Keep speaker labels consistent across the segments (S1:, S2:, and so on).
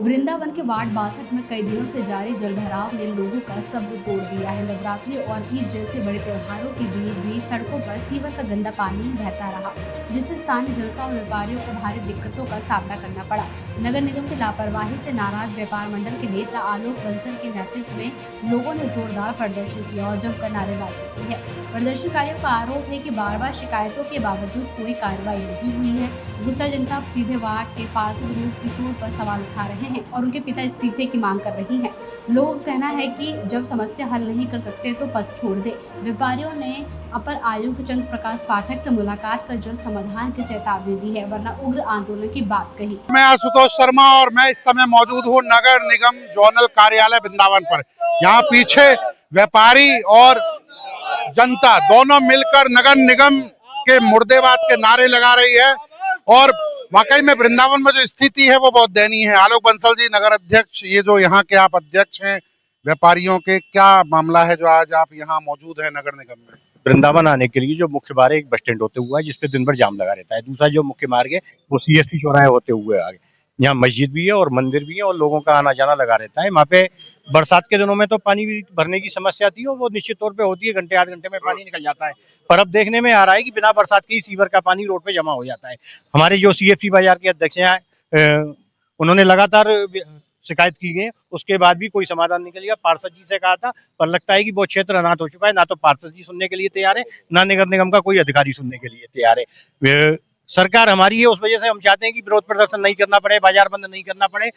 S1: वृंदावन के वार्ड 62 में कई दिनों से जारी जलभराव ने लोगों का सब्र तोड़ दिया है। नवरात्रि और ईद जैसे बड़े त्योहारों के बीच भी सड़कों पर सीवर का गंदा पानी बहता रहा, जिससे स्थानीय जनता और व्यापारियों को भारी दिक्कतों का सामना करना पड़ा। नगर निगम की लापरवाही से नाराज व्यापार मंडल के नेता आलोक बंसल के नेतृत्व में लोगों ने जोरदार प्रदर्शन किया और जमकर नारेबाजी की है। प्रदर्शनकारियों का आरोप है कि बार-बार शिकायतों के बावजूद कोई कार्रवाई नहीं हुई है। गुस्सा जनता अब सीधे वार्ड के पार्षद रूप किशोर पर सवाल उठा रहे हैं और उनके पिता इस्तीफे की मांग कर रही हैं। लोगों का कहना है कि जब समस्या हल नहीं कर सकते तो पद छोड़ दे। व्यापारियों ने अपर आयुक्त चंद्र प्रकाश पाठक से मुलाकात कर जल्द समाधान की चेतावनी दी है, वरना उग्र आंदोलन की बात कही।
S2: मैं आशुतोष शर्मा और मैं इस समय मौजूद हूँ नगर निगम जोनल कार्यालय वृंदावन पर। यहाँ पीछे व्यापारी और जनता दोनों मिलकर नगर निगम के मुर्देबाद के नारे लगा रही है और वाकई में वृंदावन में जो स्थिति है वो बहुत दयनीय है। आलोक बंसल जी, नगर अध्यक्ष, ये जो यहाँ के आप अध्यक्ष हैं व्यापारियों के, क्या मामला है जो आज आप यहाँ मौजूद है नगर निगम में?
S3: वृंदावन आने के लिए जो मुख्य मार्ग एक बस स्टैंड होते हुआ है जिसपे दिन भर जाम लगा रहता है। दूसरा जो मुख्य मार्ग है वो सीएसपी चौराहे होते हुए आगे, यहाँ मस्जिद भी है और मंदिर भी है और लोगों का आना जाना लगा रहता है। वहाँ पे बरसात के दिनों में तो पानी भरने की समस्या थी और वो निश्चित तौर पे होती है, घंटे आध घंटे में पानी निकल जाता है। पर अब देखने में आ रहा है कि बिना बरसात के ही सीवर का पानी रोड पे जमा हो जाता है। हमारे जो सीएफसी बाजार के अध्यक्ष हैं उन्होंने लगातार शिकायत की गई, उसके बाद भी कोई समाधान नहीं निकलेगा। पार्षद जी से कहा था, पर लगता है कि वो क्षेत्र अनाथ हो चुका है। ना तो पार्षद जी सुनने के लिए तैयार है, ना नगर निगम का कोई अधिकारी सुनने के लिए तैयार है। सरकार हमारी है, उस वजह से हम चाहते हैं कि विरोध प्रदर्शन नहीं करना पड़े, बाजार बंद नहीं करना पड़े।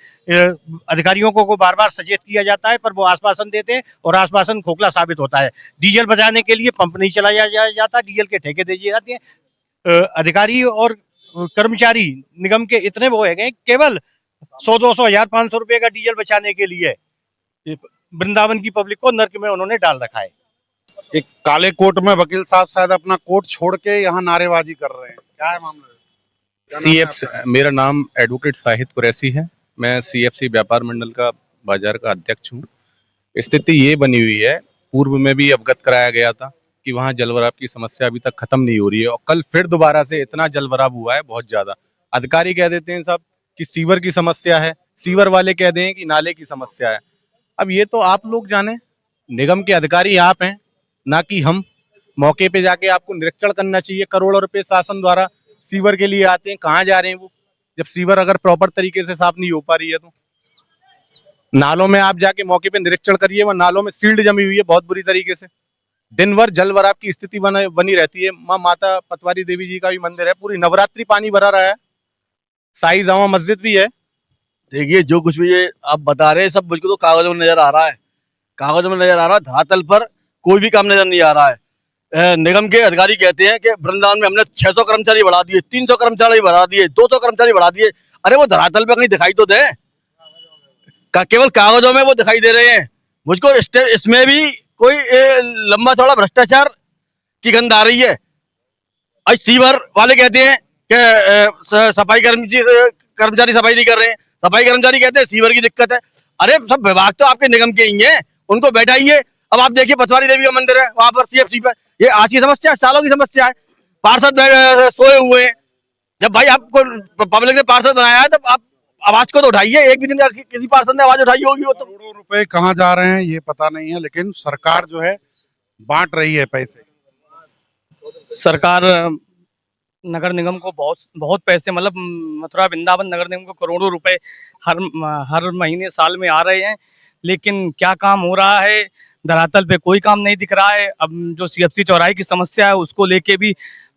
S3: अधिकारियों को बार बार सचेत किया जाता है पर वो आश्वासन देते हैं और आश्वासन खोखला साबित होता है। डीजल बचाने के लिए पंप नहीं चलाया जाता, डीजल के ठेके दिए जाते हैं। अधिकारी और कर्मचारी निगम के इतने वो है केवल 100-200 हजार 500 रुपए का डीजल बचाने के लिए वृंदावन की पब्लिक को नर्क में उन्होंने डाल रखा है।
S2: एक काले कोट में वकील साहब शायद अपना कोट छोड़ के यहाँ नारेबाजी कर रहे हैं, क्या है मामला?
S4: मेरा नाम एडवोकेट साहिद कुरैशी है। मैं सीएफसी व्यापार मंडल का बाजार का अध्यक्ष हूँ। स्थिति ये बनी हुई है, पूर्व में भी अवगत कराया गया था कि वहाँ जलभराव की समस्या अभी तक खत्म नहीं हो रही है और कल फिर दोबारा से इतना जलभराव हुआ है, बहुत ज्यादा। अधिकारी कह देते हैं साहब कि सीवर की समस्या है, सीवर वाले कह दें कि नाले की समस्या है। अब ये तो आप लोग जाने, निगम के अधिकारी आप हैं ना कि हम। मौके पे जाके आपको निरीक्षण करना चाहिए। करोड़ों रुपए शासन द्वारा सीवर के लिए आते हैं, कहाँ जा रहे हैं वो? जब सीवर अगर प्रॉपर तरीके से साफ नहीं हो पा रही है तो नालों में आप जाके मौके पे निरीक्षण करिए, वह नालों में सील्ड जमी हुई है बहुत बुरी तरीके से। दिन भर जल भराव की स्थिति बनी रहती है। माता पतवारी देवी जी का भी मंदिर है, पूरी नवरात्रि पानी भरा रहा है। साई जामा मस्जिद भी है।
S5: देखिए, जो कुछ भी ये आप बता रहे हैं सब मुझको तो कागजों में नजर आ रहा है, कागजों में नजर आ रहा है। धरातल पर कोई भी काम नजर नहीं आ रहा है। निगम के अधिकारी कहते हैं कि वृंदावन में हमने 600 कर्मचारी बढ़ा दिए, 300 कर्मचारी बढ़ा दिए, 200 कर्मचारी बढ़ा दिए। अरे वो धरातल पे कहीं दिखाई तो दे, केवल कागजों में वो दिखाई दे रहे हैं। मुझको इसमें भी कोई लंबा चौड़ा भ्रष्टाचार की गंध आ रही है। आज सीवर वाले कहते हैं कि सफाई कर्मचारी सफाई नहीं कर रहे हैं, सफाई कर्मचारी कहते हैं सीवर की दिक्कत है। अरे सब विभाग तो आपके निगम के ही हैं, उनको बैठाइए। अब आप देखिए पतवारी देवी का मंदिर है, वहां पर सीएफसी पर ये आज की समस्या है, सालों की समस्या है। पार्षद सोए हुए हैं। जब भाई आपको पब्लिक ने पार्षद बनाया है तब आप आवाज को तो उठाइए। एक भी दिन किसी पार्षद ने आवाज उठाई होगी वो तो।
S2: करोड़ों रुपए कहाँ जा रहे हैं ये पता नहीं है, लेकिन सरकार जो है बांट रही है पैसे।
S6: सरकार नगर निगम को बहुत पैसे, मतलब मथुरा वृंदावन नगर निगम को करोड़ों रुपए हर महीने साल में आ रहे हैं, लेकिन क्या काम हो रहा है? धरातल पे कोई काम नहीं दिख रहा है। अब जो सीएफसी चौराहे की समस्या है उसको लेके भी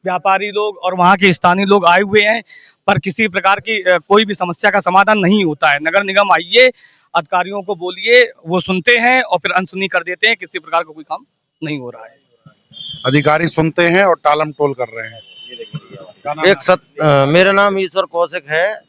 S6: व्यापारी लोग और वहाँ के स्थानीय लोग आए हुए हैं, पर किसी प्रकार की कोई भी समस्या का समाधान नहीं होता है। नगर निगम आइए, अधिकारियों को बोलिए, वो सुनते हैं और फिर अनसुनी कर देते हैं। किसी प्रकार का कोई काम नहीं हो रहा है।
S2: अधिकारी सुनते हैं और टालम टोल कर रहे हैं।
S7: मेरा नाम ईश्वर कौशिक है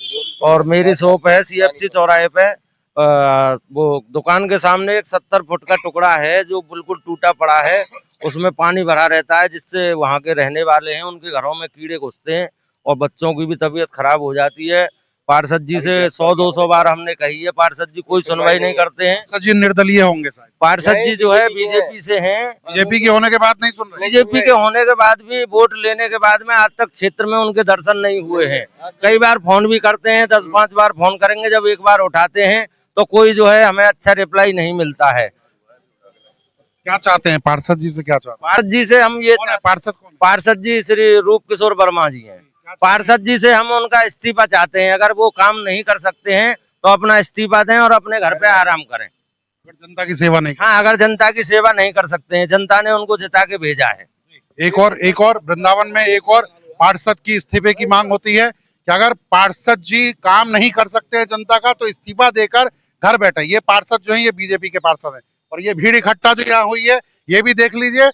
S7: और मेरी शॉप है सीएफसी चौराहे पे। वो दुकान के सामने एक 70 फुट का टुकड़ा है जो बिल्कुल टूटा पड़ा है, उसमें पानी भरा रहता है, जिससे वहाँ के रहने वाले हैं उनके घरों में कीड़े घुसते हैं और बच्चों की भी तबीयत खराब हो जाती है। पार्षद जी से 100-200 बार हमने कही है, पार्षद जी कोई सुनवाई नहीं करते हैं।
S2: सर जी निर्दलीय होंगे शायद,
S7: पार्षद जी जो है बीजेपी से हैं,
S2: बीजेपी के होने के बाद नहीं सुन रहे।
S7: बीजेपी के होने के बाद भी, वोट लेने के बाद में आज तक क्षेत्र में उनके दर्शन नहीं हुए हैं। कई बार फोन भी करते हैं, 10-5 बार फोन करेंगे, जब एक बार उठाते हैं तो कोई जो है हमें अच्छा रिप्लाई नहीं मिलता है।
S2: क्या चाहते हैं पार्षद जी से, क्या चाहते हैं?
S7: पार्षद जी से हम ये,
S2: कौन है पार्षद, कौन है?
S7: पार्षद जी श्री रूप किशोर वर्मा जी हैं। पार्षद जी से हम उनका इस्तीफा चाहते हैं। अगर वो काम नहीं कर सकते हैं तो अपना इस्तीफा दें और अपने घर पे आराम करें।
S2: अगर जनता की सेवा नहीं,
S7: हाँ, अगर जनता की सेवा नहीं कर सकते हैं, जनता ने उनको जिता के भेजा है।
S2: एक और वृंदावन में एक और पार्षद की इस्तीफे की मांग होती है कि अगर पार्षद जी काम नहीं कर सकते हैं जनता का तो इस्तीफा देकर घर बैठे। ये पार्षद जो है ये बीजेपी के पार्षद हैं। और ये भीड़ इकट्ठा जो यहाँ हुई है, ये भी देख लीजिए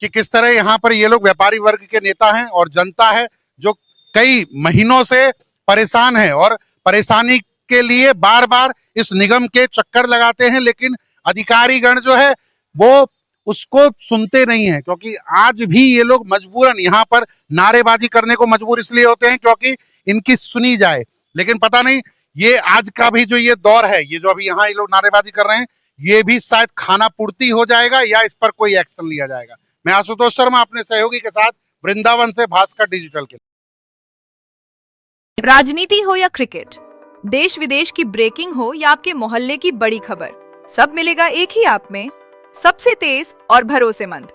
S2: कि किस तरह यहाँ पर ये लोग व्यापारी वर्ग के नेता हैं और जनता है जो कई महीनों से परेशान है और परेशानी के लिए बार बार इस निगम के चक्कर लगाते हैं, लेकिन अधिकारीगण जो है वो उसको सुनते नहीं है। क्योंकि आज भी ये लोग मजबूरन यहाँ पर नारेबाजी करने को मजबूर इसलिए होते हैं क्योंकि इनकी सुनी जाए। लेकिन पता नहीं ये आज का भी जो ये दौर है, ये जो अभी यहाँ ये लोग नारेबाजी कर रहे हैं, ये भी शायद खाना पूर्ति हो जाएगा या इस पर कोई एक्शन लिया जाएगा। मैं आशुतोष शर्मा अपने सहयोगी के साथ वृंदावन से भास्कर डिजिटल के।
S8: राजनीति हो या क्रिकेट, देश विदेश की ब्रेकिंग हो या आपके मोहल्ले की बड़ी खबर, सब मिलेगा एक ही ऐप में, सबसे तेज और भरोसेमंद।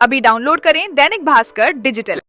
S8: अभी डाउनलोड करें दैनिक भास्कर डिजिटल।